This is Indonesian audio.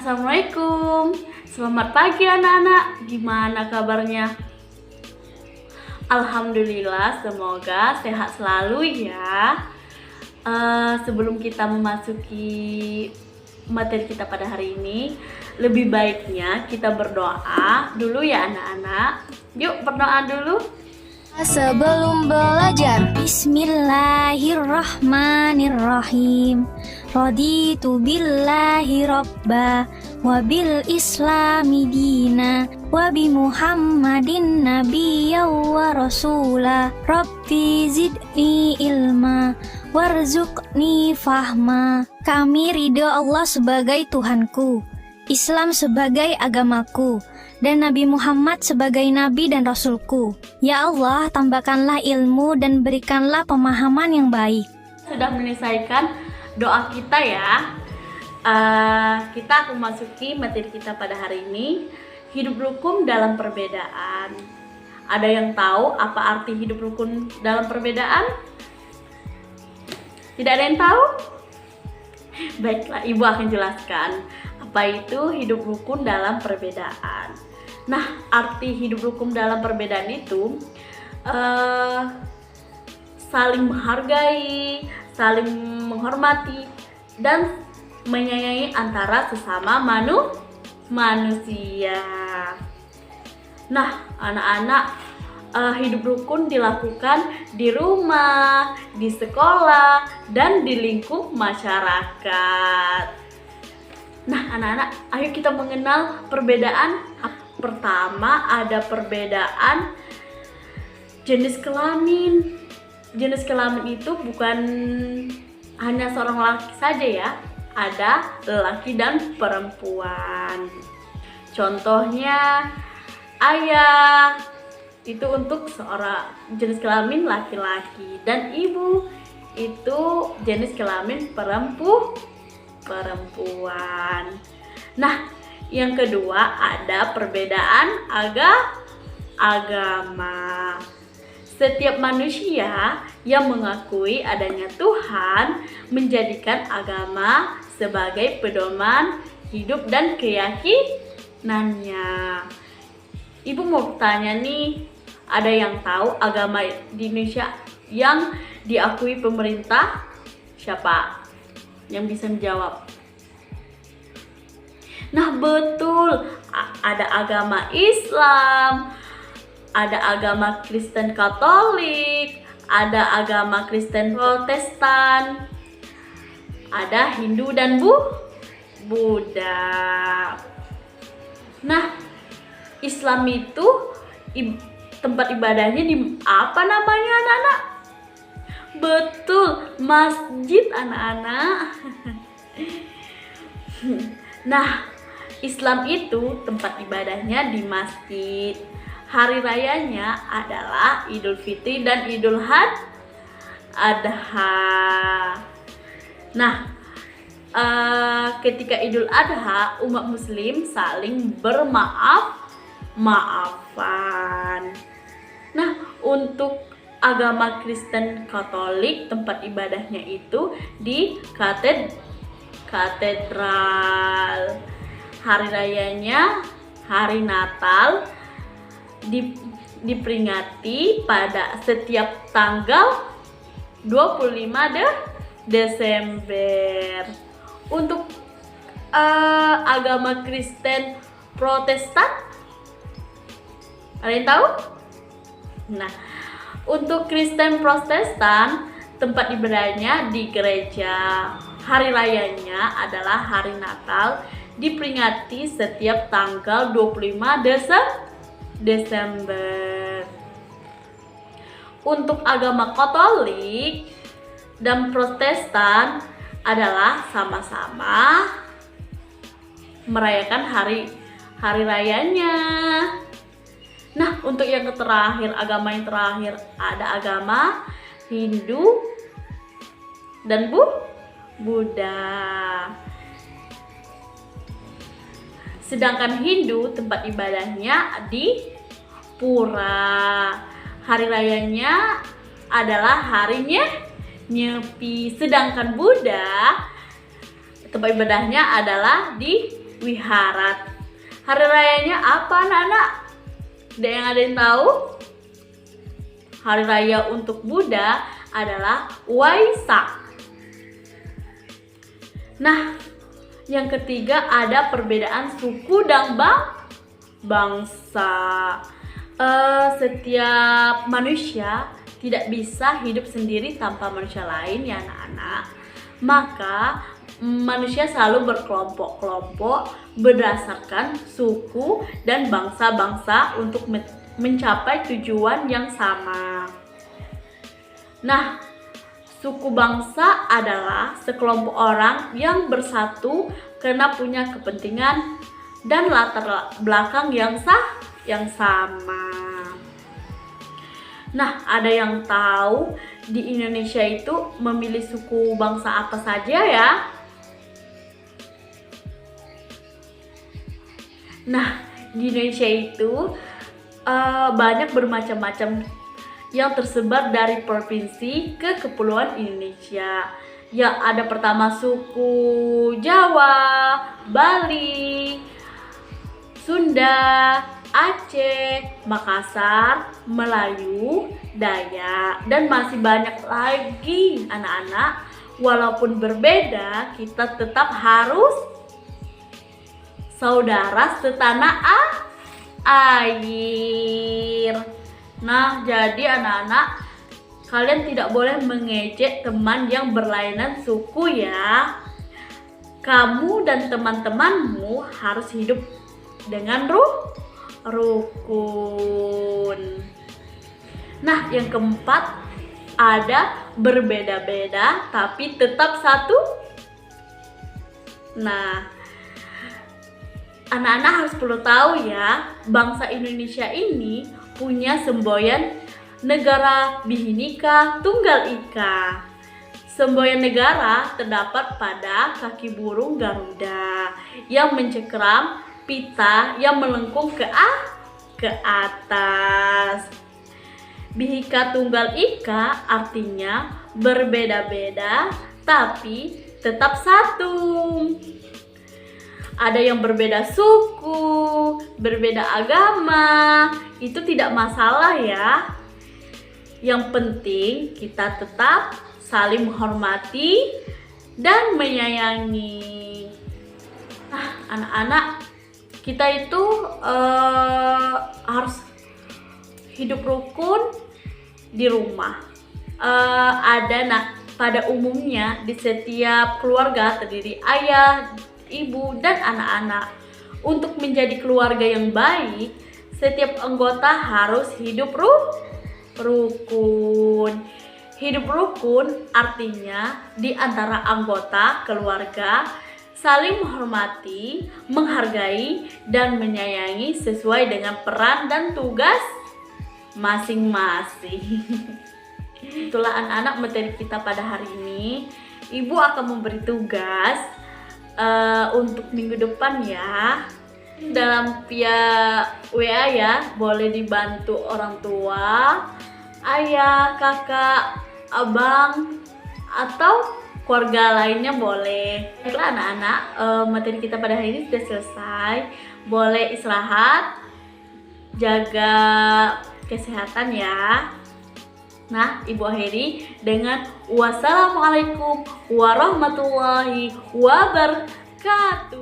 Assalamualaikum, selamat pagi anak-anak, gimana kabarnya? Alhamdulillah, semoga sehat selalu ya. Sebelum kita memasuki materi kita pada hari ini, lebih baiknya kita berdoa dulu ya anak-anak. Yuk berdoa dulu. Sebelum belajar, Bismillahirrahmanirrahim. Raditu billahi robba wa bil islami dina wa bi Muhammadin nabiyya wa rasula. Rabbi zidni ilma warzuqni fahma. Kami ridho Allah sebagai Tuhanku, Islam sebagai agamaku, dan Nabi Muhammad sebagai Nabi dan Rasulku. Ya Allah, tambahkanlah ilmu dan berikanlah pemahaman yang baik. Sudah menyelesaikan doa kita ya. Kita akan masuki materi kita pada hari ini, hidup rukun dalam perbedaan. Ada yang tahu apa arti hidup rukun dalam perbedaan? Tidak ada yang tahu? Baiklah, Ibu akan jelaskan apa itu hidup rukun dalam perbedaan. Nah, arti hidup rukun dalam perbedaan itu saling menghargai, saling menghormati, dan menyayangi antara sesama manusia. Nah, anak-anak, hidup rukun dilakukan di rumah, di sekolah, dan di lingkup masyarakat. Nah, anak-anak, ayo kita mengenal perbedaan. Pertama, ada perbedaan jenis kelamin. Jenis kelamin itu bukan hanya seorang laki saja ya, ada lelaki dan perempuan. Contohnya, ayah itu untuk seorang jenis kelamin laki-laki, dan ibu itu jenis kelamin perempuan. Nah, yang kedua ada perbedaan agama. Setiap manusia yang mengakui adanya Tuhan menjadikan agama sebagai pedoman hidup dan keyakinannya. Ibu mau tanya nih, ada yang tahu agama di Indonesia yang diakui pemerintah? Siapa yang bisa menjawab? Nah, betul, ada agama Islam, ada agama Kristen Katolik, ada agama Kristen Protestan, ada Hindu dan Buddha. Nah, Islam itu tempat ibadahnya di apa namanya anak-anak? Betul, masjid anak-anak. Nah, Islam itu tempat ibadahnya di masjid. Hari rayanya adalah Idul Fitri dan Idul Adha. Nah, ketika Idul Adha, umat Muslim saling bermaaf-maafan. Nah, untuk agama Kristen Katolik, tempat ibadahnya itu di katedral. Hari rayanya hari Natal diperingati pada setiap tanggal 25 Desember. Untuk agama Kristen Protestan, ada yang tahu? Nah, untuk Kristen Protestan, tempat ibadahnya di gereja. Hari rayanya adalah hari Natal, diperingati setiap tanggal 25 Desember. Untuk agama Katolik dan Protestan adalah sama-sama merayakan hari rayanya. Nah, untuk yang terakhir, agama yang terakhir ada agama Hindu dan Buddha. Sedangkan Hindu tempat ibadahnya di pura. Hari rayanya adalah harinya Nyepi. Sedangkan Buddha tempat ibadahnya adalah di Wiharat. Hari rayanya apa anak-anak? Ada yang tahu? Hari raya untuk Buddha adalah Waisak. Nah, yang ketiga ada perbedaan suku dan bangsa. Setiap manusia tidak bisa hidup sendiri tanpa manusia lain ya anak-anak. Maka manusia selalu berkelompok-kelompok berdasarkan suku dan bangsa-bangsa untuk mencapai tujuan yang sama. Nah, suku bangsa adalah sekelompok orang yang bersatu karena punya kepentingan dan latar belakang yang sama. Nah, ada yang tahu di Indonesia itu memilih suku bangsa apa saja ya? Nah, di Indonesia itu banyak bermacam-macam yang tersebar dari provinsi ke kepulauan Indonesia. Yang ada pertama suku Jawa, Bali, Sunda, Aceh, Makassar, Melayu, Dayak, dan masih banyak lagi anak-anak. Walaupun berbeda, kita tetap harus saudara setanah air. Nah, jadi anak-anak, kalian tidak boleh mengejek teman yang berlainan suku ya. Kamu dan teman-temanmu harus hidup dengan rukun. Nah, yang keempat ada berbeda-beda tapi tetap satu. Nah, anak-anak harus perlu tahu ya, bangsa Indonesia ini punya semboyan negara Bhinneka Tunggal Ika. Semboyan negara terdapat pada kaki burung Garuda yang mencengkeram pita yang melengkung ke atas. Bhinneka Tunggal Ika artinya berbeda-beda tapi tetap satu. Ada yang berbeda suku, berbeda agama, itu tidak masalah ya. Yang penting kita tetap saling menghormati dan menyayangi. Nah, anak-anak, kita itu harus hidup rukun di rumah. Pada umumnya di setiap keluarga terdiri ayah, ibu, dan anak-anak. Untuk menjadi keluarga yang baik, setiap anggota harus hidup rukun. Hidup rukun artinya di antara anggota keluarga saling menghormati, menghargai, dan menyayangi sesuai dengan peran dan tugas masing-masing. Itulah anak-anak materi kita pada hari ini. Ibu akan memberi tugas untuk minggu depan ya, dalam via WA ya, boleh dibantu orang tua, ayah, kakak, abang, atau keluarga lainnya boleh. Baiklah anak-anak, materi kita pada hari ini sudah selesai. Boleh istirahat, jaga kesehatan ya. Nah, Ibu akhiri dengan wassalamualaikum warahmatullahi wabarakatuh.